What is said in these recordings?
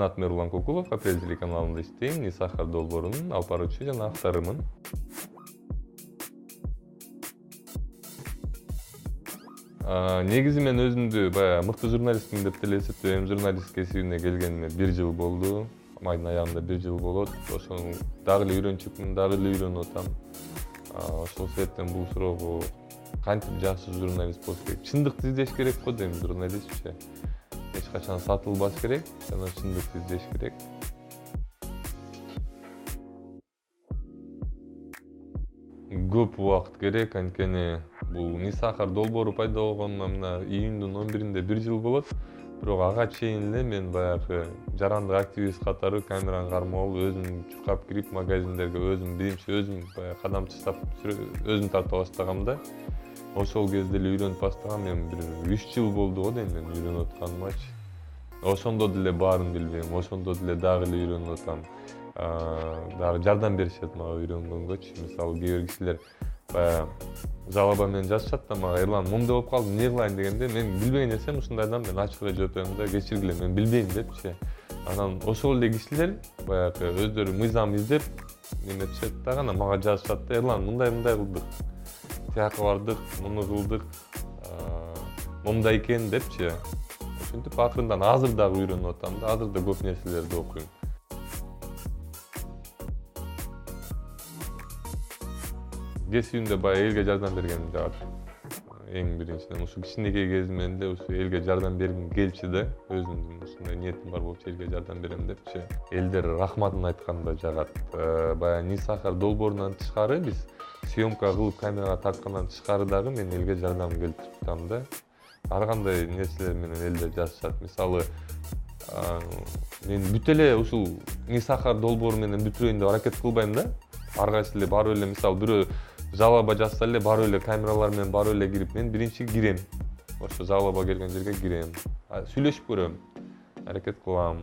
Менин атым Эрлан Кокулов, Апрель телеканалында иштейм, Нисахар долбоорунун алып баруучу жана авторумун. Негизи мен өзүмдү баягы мыкты журналистмин деп деле эсептебейм. Журналист кесибине келгениме 1 жыл болду. Майдын аягында 1 жыл болот. Ошону дагы эле үйрөнчүкмүн, дагы эле үйрөнүп атам. Ошол себептен бул суроого кантип жакшы журналист болуш керек? Чындыкты издеш керек го дейм, журналистче. Эч качан сатылбаш керек жана чындыкты издеш керек. Көп убакыт керек, анткени бул Нисахар долбоору пайда болгонуна мына июндун 11-инде 1 жыл болот. Бирок ага чейин эле мен баягы жарандык активист катары камераны кармап, өзүм чуркап кирип магазиндерге өзүм баягы кадам таштап өзүм тарта баштагам да. Ошол кезде эле үйрөнүп баштагам. Мен бир 3 жыл болду го дейм мен үйрөнүп атканымачы. Ошондо деле баарын билбейм, ошондо деле дагы эле үйрөнүп атам. Дагы жардам беришет мага үйрөнгөнгөчү. Мисалы кээ бир кишилер баягы жалоба менен жазышат да мага: Эрлан, моундай болуп калдым, эмне кылайын дегенде, мен билбеген нерсем ушундайдан мен ачык эле жооп берем да: кечиргиле, мен билбейм депчи. Анан ошол эле кишилер баягы өздөрү мыйзам издеп неметишет дагы, анан мага жазышат да: Эрлан, мындай кылдык, тияка бардык, муну кылдык, моундай экен депчи. Ошентип акырындан азыр дагы үйрөнүп атам да, азыр да көп нерселерди окуйм. Кесибимде баягы элге жардам бергеним жагат. Эң биринчиден ушу кичинекей кезимден эле ушу элге жардам бергим келчү да, өзүмдүн ушундай ниетим бар болчу, элге жардам берем депчи. Элдер рахматын айткан да жагат. Баягы Нисахар долбоорунан тышкары биз съемка кылып камерага тарткандан тышкары дагы мен элге жардам келтирип атам да. Ар кандай нерселер менен элдер жазышат. Мисалы, мен бүт эле ушул Нисахар долбоору менен бүтүрөйүн деп аракет кылбайм да. Ар кайсы эле барып эле, мисалы бирөө жалоба жазса эле барып эле камералар менен барып эле кирип, мен биринчи кирем. Ошо жалоба келген жерге кирем. Сүйлөшүп көрөм, аракет кылам.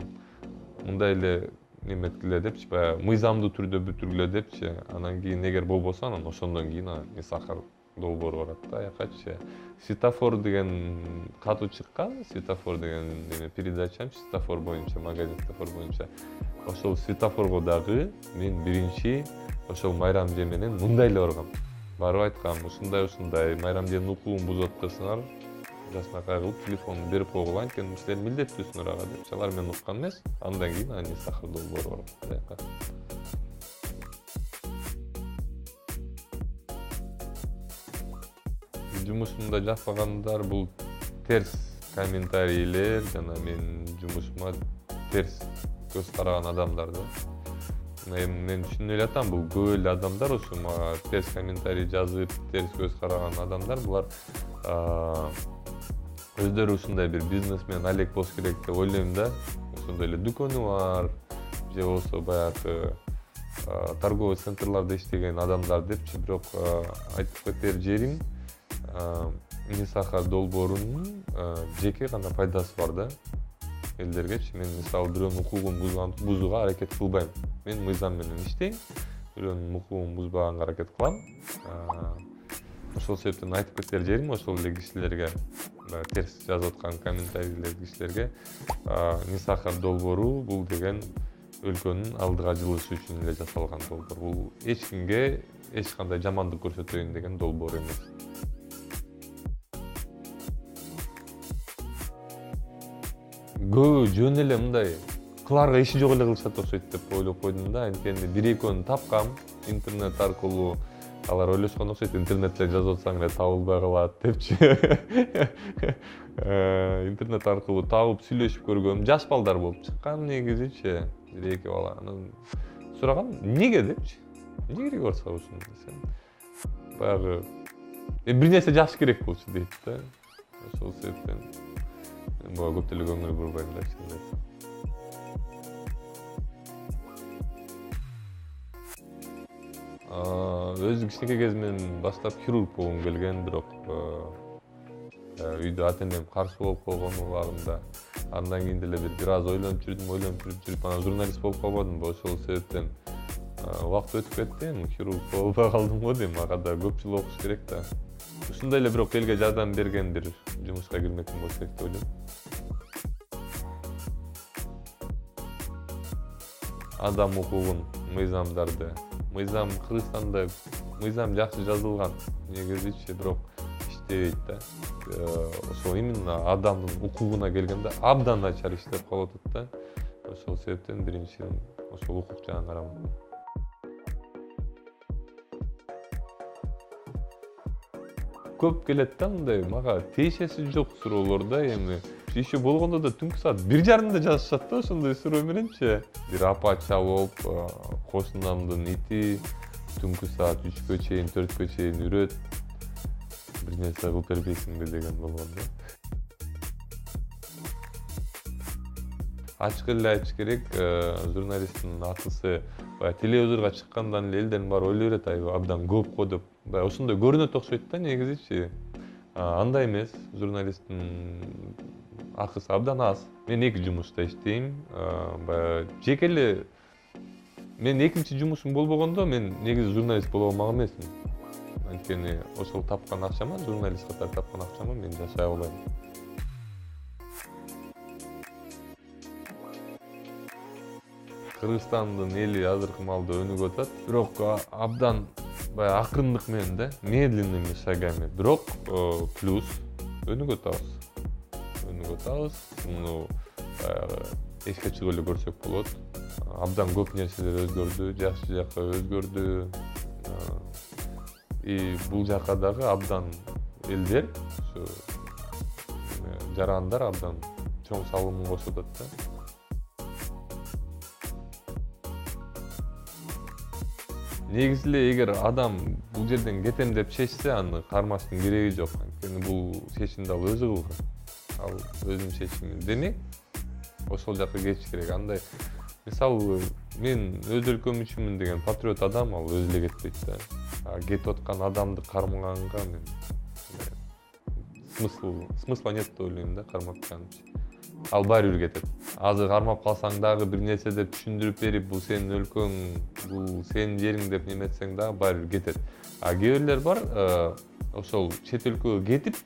Мындай эле неметкиле депчи, баягы мыйзамдуу түрдө бүтүргүлө депчи. Анан кийин эгер болбосо, анан ошондон кийин Нисахар долбоору барат да аякачы. Светофор деген катуу чыккан, Светофор деген передачам, Светофор боюнча, магазин Светофор боюнча. Ошол Светофорго дагы мен биринчи ошол Майрамже менен мындай эле баргам. Барып айткам: ушундай, Майрамженин укугун бузуп атасыңар, жакшынакай кылып телефонун берип койгула, анткени силер милдеттүүсүңөр ага депчи. Алар мени уккан эмес. Андан кийин Нисахар долбоору барат. Жумушумда жакпагандар бул терс комментарийлер жана менин жумушума терс көз караган адамдар да. Мен түшүнүп эле атам, бул көп эле адамдар ушу мага терс комментарий жазып, терс көз караган адамдар. Булар өздөрү ушундай бир бизнесмен алек болуш керек деп ойлойм да. Ошондой эле дүкөнү бар, же болбосо баягы торговый центрларда иштеген адамдар депчи. Бирок айтып кетер жерим, Нисахар долбоорунун жеке гана пайдасы бар да элдергечи. Мен мисалы бирөөнүн укугун бузууга аракет кылбайм. Мен мыйзам менен иштейм, бирөөнүн укугун бузбаганга аракет кылам. Ошол себептен айтып кетер жерим ошол эле кишилерге, терс жазып аткан комментарийлер кишилерге, Нисахар долбоору бул деген өлкөнүн алдыга жылышы үчүн эле жасалган долбоор. Бул эч кимге эч кандай жамандык көрсөтөйүн деген долбоор эмес. Көбү жөн эле мындай кыларга иши жок эле кылышат окшойт деп ойлоп койдум да. Анткени бир экөөнү тапкам интернет аркылуу. Алар ойлошкон окшойт, интернетте жазып атсаң эле табылбай калат депчи. Интернет аркылуу табып сүйлөшүп көргөм. Жаш балдар болуп чыккан негизичи, бир эки бала. Анан сурагам: эмнеге депчи? Эмне кереги бар ушунун десем. Баягы бир нерсе жакшы керек болчу дейт да. Ошол себептен буга көп деле көңүл бурбайм да, чынын айтсам. Өзү кичинекей кезимден баштап хирург болгум келген, бирок үйдө ата-энем каршы болуп койгон убагында. Андан кийин деле бир аз ойлонуп жүрүп, анан журналист болуп калбадымбы. Ошол себептен убакыт өтүп кетти, хирург болбой калдым го дейм. Ага да көп жыл окуш керек да. Ушундай эле бирок элге жардам берген бир жумушка кирмекчи болуш керек деп ойлойм. адам укугун, мыйзамдарды. Мыйзам Кыргызстанда мыйзам жакшы жазылган, негизичи бирок иштебейт да. Ошол именно адамдын укугуна келгенде абдан начар иштеп калып атат да. Ошол себептен биринчи ошол укук жагын карамак. Көп келет да мындай мага тиешеси жок суроолор да эми. Еще болгондо да түнкү саат 1:30 жазышат да ошондой суроо мененчи. Бир апа чалып, кошунамдын ити түнкү саат 3-кө чейин, 4-кө чейин үрөт. Бир нерсе кылып бербейсиңби деген болгон да. Ачык эле айтыш керек, журналисттин атысы баягы телевизорго чыккандан эле элдердин баары ойлой берет, абдан көп го деп. Баягы ошондой көрүнөт окшойт да негизичи. Андай эмес, журналисттин акысы абдан аз. Мен 2 жумушта иштейм. Баягы жеке эле мен экинчи жумушум болбогондо мен негизи журналист боло алмак эмесмин. Анткени ошол тапкан акчама, журналист катары тапкан акчама мен жашай албайм. Кыргызстандын эли азыркы маалда өнүгүп атат, бирок абдан баягы акырындык менен да, медленными шагами. Бирок плюс өнүгүп атабыз. Муну баягы эске түшүрүп эле көрсөк болот. Абдан көп нерселер өзгөрдү, жакшы жакка өзгөрдү. И бул жакка дагы абдан элдер, ушу жарандар абдан чоң салымын кошуп атат да. Негизи эле эгер адам бул жерден кетем деп чечсе, аны кармаштын кереги жок. Анткени бул чечимди ал өзү кылган. Ал өзүнүн чечими. Демек, ошол жакка кетиш керек. Андай мисалы мен өз өлкөм үчүнмүн деген патриот адам ал өзү эле кетпейт да. Кетип аткан адамды кармаганга мен смысла нет деп ойлойм да, карматкан. Ал баары бир кетет. Азыр кармап калсаң дагы бир нерсе деп түшүндүрүп берип, бул сенин өлкөң, бул сенин жериң деп неметсең дагы баары бир кетет. Кээ бирлер бар, ошол чет өлкөгө кетип,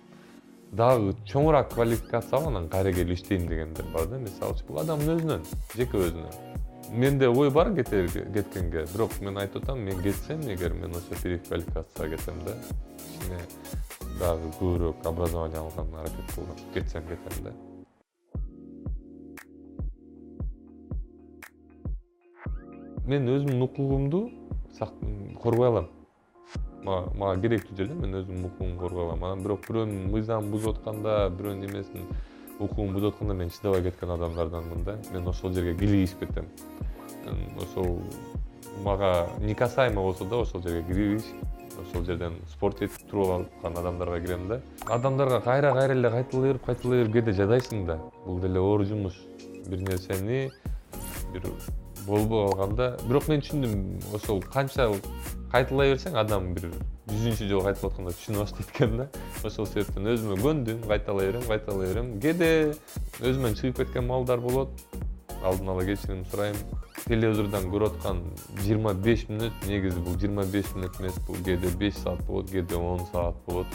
дагы чоңураак квалификация алып, анан кайра келип иштейм дегендер бар да. Мисалы үчүн, бул адамдын өзүнөн, жеке өзүнөн. Менде ой бар кеткенге, бирок мен айтып атам, мен кетсем, эгер мен ошо переквалификацияга кетсем да, кичине дагы көбүрөөк образование алганга аракет кылгам, кетсем кетем да. Мен өзүмдүн укугумду коргой алам. Мага керектүү жерде мен өзүмдүн укугумду коргой алам. Анан бирок бирөөнүн мыйзамын бузуп атканда, бирөөнүн эмесин укугун бузуп атканда мен чыдабай кеткен адамдарданмын да. Мен ошол жерге киргизип кетем. Ошол мага не касаемо болсо да ошол жерге киргизип, ошол жерден спорт этип туруп алган адамдарга кирем да. Адамдарга кайра эле кайталай берип кете жадайсың да. Бул деле оор жумуш. Бир нерсени бир болбой калганда, бирок мен түшүндүм, ошол канча кайталай берсең адам бир 100-нчү жолу кайтып атканда түшүнө баштайт экен да. Ошол себептен өзүмө көндүм, кайталай берем. Кээде өзүмөн чыгып кеткен маалдар болот. Алдын ала кечирим сурайм. Телевизордон көрүп аткан 25 мүнөт, негизи бул 25 мүнөт эмес, бул кээде 5 саат болот, кээде 10 саат болот.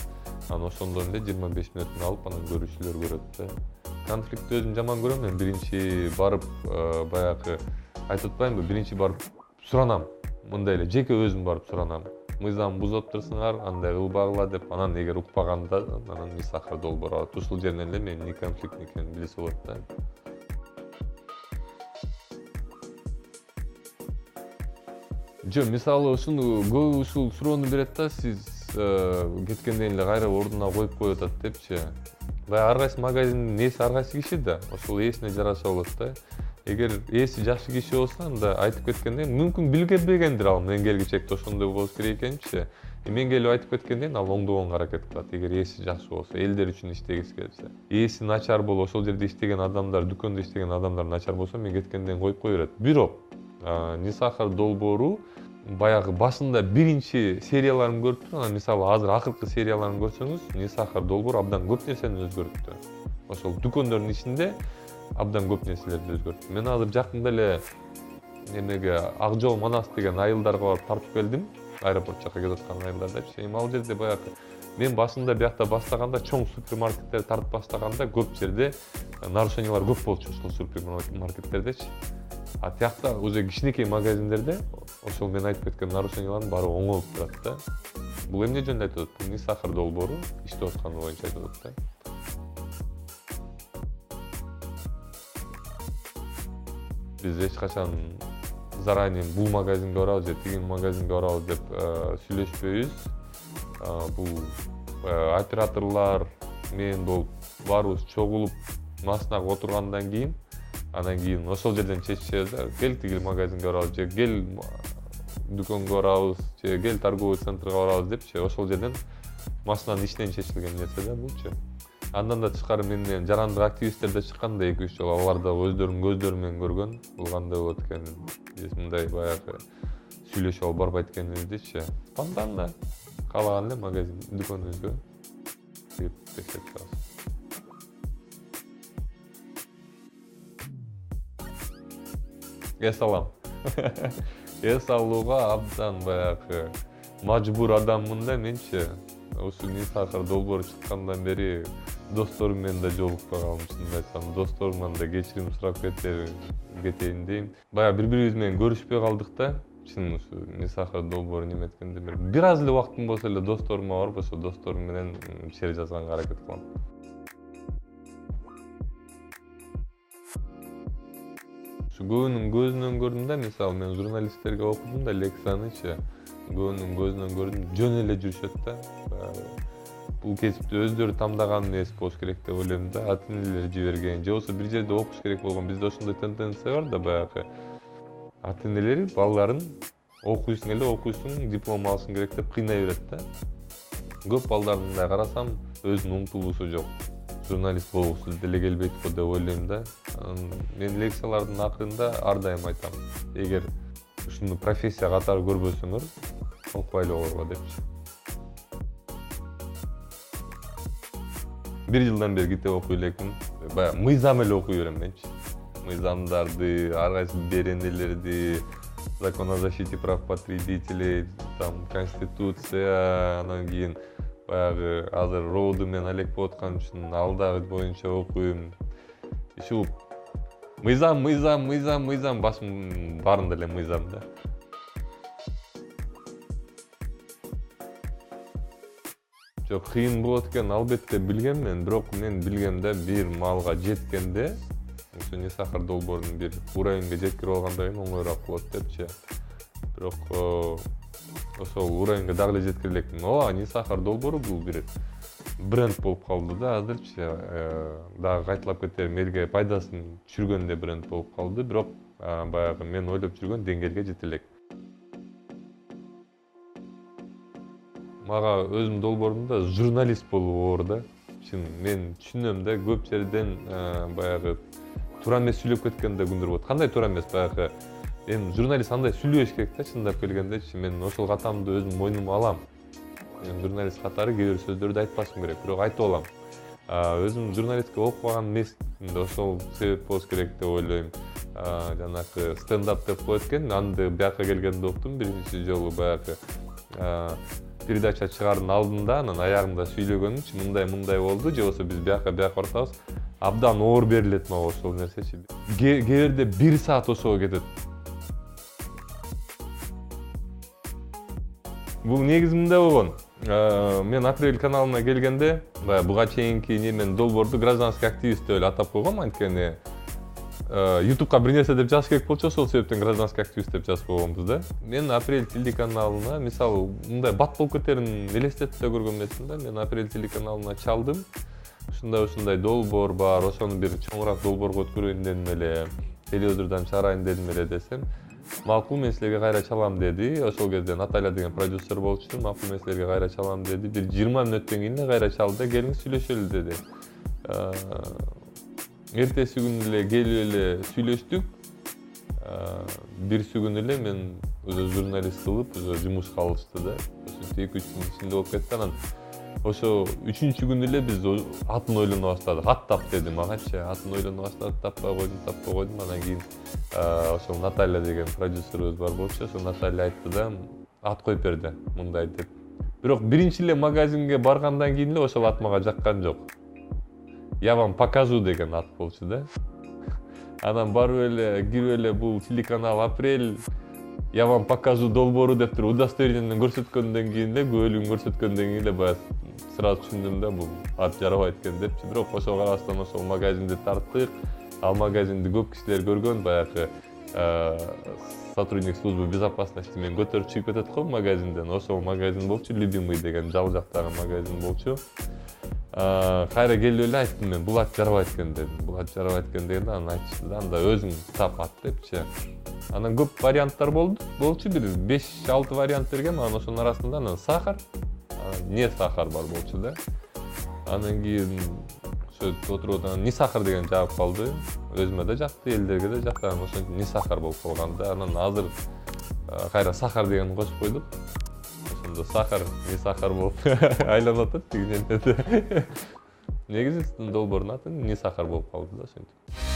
Анан ошондон эле 25 мүнөтүн алып, анан көрүүчүлөр көрөт да. Конфликтти өзүм жаман көрөм. Мен биринчи барып баягы айтып атпаймынбы, биринчи барып суранам. Мындай эле жеке өзүм барып суранам. Мыйзам бузуп атырсыңар, андай кылбагыла деп, анан эгер укпаганда, анан мисахар долбоор алат. Ушул жерден эле мен эмне конфликт экенин билисе болот да. Жок, мисалы ушуну көп ушул суроону берет да, сиз кеткенден эле кайра ордуна коюп коюп атат депчи. Баягы ар кайсы магазиндин ээси ар кайсы киши да, ошол ээсине жараша болот да. Эгер ээси жакшы киши болсо, анда айтып кеткенден мүмкүн билбегендир ал менин келгичекте ошондой болуш керек экенчи. Мен келип айтып кеткенден ал оңдогонго аракет кылат. Эгер ээси жакшы болсо, элдер үчүн иштегиси келсе. Ээси начар болуп, ошол жерде иштеген адамдар, дүкөндө иштеген адамдар начар болсо, мен кеткенден коюп кое берет. Бирок Нисахар долбоору баягы башында биринчи серияларын көрүптүр. Анан мисалы азыр акыркы серияларын көрсөңүз, Нисахар долбоор абдан көп нерсени өзгөрттү. Ошол дүкөндөрдүн ичинде абдан көп нерселерди өзгөрттү. Мен азыр жакында эле немеге Ак жол Манас деген айылдарга барып тартып келдим. Аэропорт жакка кетип аткан айылдарда. Ал жерде баягы мен башында биякта баштаганда чоң супермаркеттерди тартып баштаганда көп жерде нарушениялар көп болчу ошол супермаркеттердечи. А тиякта уже кичинекей магазиндерде ошол мен айтып кеткен нарушениялардын баары оңолуп турат да. Бул эмне жөнүндө айтып атат? Бул сахар долбоору иштеп атканы боюнча айтып атат да. Биз эч качан заранее бул магазинге барабыз же тиги магазинге барабыз деп сүйлөшпөйбүз. Бул операторлор менен болуп баарыбыз чогулуп машинага отургандан кийин анан кийин ошол жерден чечишебиз да. Кел тиги магазинге барабыз же кел дүкөнгө барабыз же кел торговый центрге барабыз депчи ошол жерден машинанын ичинен чечилген нерсе да булчу. Андан да тышкары менен жарандык активисттер да чыккан да 2-3 жолу. Алар да өздөрүнүн көздөрү менен көргөн бул кандай болот экенин. Биз мындай баягы сүйлөшүп алып барбайт экенибиздичи. Спонтанно каалаган эле магазин дүкөнүбүзгө кирип текшерип чыгабыз. Эс алам. Эс алууга абдан баягы мажбур адаммын да менчи. Ушул сахар долбоору чыккандан бери досторум менен да жолукпай калдым, чынын айтсам. Досторумдан да кечирим сурап кетейин дейм. Баягы бири-бирибиз менен көрүшпөй калдык да. Чын ушу сахар долбоору неме эткенде бир аз эле убактым болсо эле досторума барып, ошо досторум менен шер жазганга аракет кылам. Көбүнүн көзүнөн көрдүм да, мисалы мен журналисттерге окудум да лекциянычы. Көбүнүн көзүнөн көрдүм, жөн эле жүрүшөт да. Бул кесипти өздөрү тандаган эмес болуш керек деп ойлойм да. Ата-энелери жиберген, же болбосо бир жерде окуш керек болгон. Бизде ошондой тенденция бар да, баягы ата-энелери балдарын окуйсуң эле, диплом алышың керек деп кыйнай берет да. Көп балдарды мындай карасам, өзүнүн умтулуусу жок. Журналист болгусу деле келбейт го деп ойлойм да. Мен лекциялардын акырында ар дайым айтам. Эгер ушуну профессия катары көрбөсөңөр, окубай эле койгула депчи. Бир жылдан бери китеп окуй элекмин. Баягы мыйзам эле окуй берем менчи. Мыйзамдарды, ар кайсы беренелерди, закон о защите прав потребителей, там конституция, анан кийин баягы азыр роуду мен алек болуп аткан үчүн алдагы боюнча окуйм. Ушул мыйзам, башым баарында эле мыйзам да. Жок, кыйын болот экенин албетте билгенмин, бирок мен билгемде бир маалга жеткенде ушу сахар долбоорунун бир уровеньге жеткирип алгандан кийин оңоюраак болот депчи. Бирок ошол уровеньге дагы эле жеткире элекмин. Ооба, сахар долбоору бул бир бренд болуп калды да азырчы. Дагы кайталап кетерим, элге пайдасын түшүргөн бренд болуп калды, бирок баягы мен ойлоп жүргөн деңгээлге жете элек. Мага өзүмдүн долбоорумда журналист болуу оор да. Чын мен түшүнөм да, көп жерден баягы туура эмес сүйлөп кеткенде күндүр болот. Кандай туура эмес, баягы эми журналист андай сүйлөбөш керек да, чындап келгендечи. Мен ошол катамды өзүм мойнума алам. Мен журналист катары кээ бир сөздөрдү айтпашым керек, бирок айтып алам. Өзүм журналистке окубаган эмесмин, ошол себеп болуш керек деп ойлойм. Жанагы стендап деп коет экен, аны бияка келгенде уктум биринчи жолу. Баягы передача чыгаардын алдында, анан аягында сүйлөгөнүмчү, мындай болду, же болбосо биз бияка барсабыз, абдан оор берилет мага ошол нерсечи. Кээ бирде 1 саат ошого кетет. Бул негизи мындай болгон. Мен Апрель каналына келгенде, буга чейинки немен долбоорду гражданский активист деп эле атап койгом, анткени YouTube'га бир нерсе деп жазыш керек болчу, ошол себептен гражданский активист деп жазып койгонбуз да. Мен Апрель телеканалына, мисалы, мындай бат болуп кетерин элестетип да көргөн эмесмин да. Мен Апрель телеканалына чалдым. Ушундай долбоор бар, ошону бир чоңураак долбоорго өткөрөйүн дедим эле, телевизордон чыгарайын дедим эле десем, макул, мен силерге кайра чалам деди. Ошол кезде Наталья деген продюсер болчу, макул, мен силерге кайра чалам деди. Бир 20 мүнөттөн кийин кайра чалды, келиңиз сүйлөшөлү деди. Эртеси күнү эле келип эле сүйлөштүк. Бирси күнү эле мен өзү журналист кылып, өзү жумушка алышты да. Ошо 2-3 күн ичинде болуп кетти. Анан ошо 3-күнү эле биз атын ойлоно баштадык. Ат тап деди магачы. Атын ойлоно баштадык, таппай койдум. Анан кийин ошол Наталья деген продюсерибиз бар болчу. Ошол Наталья айтты да, ат коюп берди мындай деп. Бирок биринчи эле магазинге баргандан кийин эле ошол ат мага жаккан жок. Я вам покажу деген ат болчу да. Анан барып эле кирип эле бул телеканал Апрель я вам покажу долбоору деп туруп удостоверениеден көрсөткөндөн кийин эле күбөлүгүн көрсөткөндөн кийин эле баягы сразу түшүндүм да бул ат жарабайт экен депчи. Бирок ошого карабастан ошол магазинди тарттык. Ал магазинди көп кишилер көргөн, баягы сотрудник службы безопасности менен көтөрүп чыгып кетет го магазинден. Ошол магазин болчу, любимый деген жал жактагы магазин болчу. Кайра келип эле айттым мен, бул ат жарабайт экен дедим. Бул ат жарабайт экен дегенде анан айтышты да, анда өзүң тап ат депчи. Анан көп варианттар болчу, бир 5-6 вариант берген. Анан ошонун арасында анан сахар, не сахар бар болчу да. Анан кийин отуруп анан не сахар деген жаап калды. Өзүмө да жакты, элдерге да жакты. Анан ошентип не сахар болуп калган да. Анан азыр кайра сахар дегенди кошуп койдук. Ошондо сахар, не сахар болуп айланып атат тигинен. Негизи долбоордун аты не сахар болуп калды да ошентип.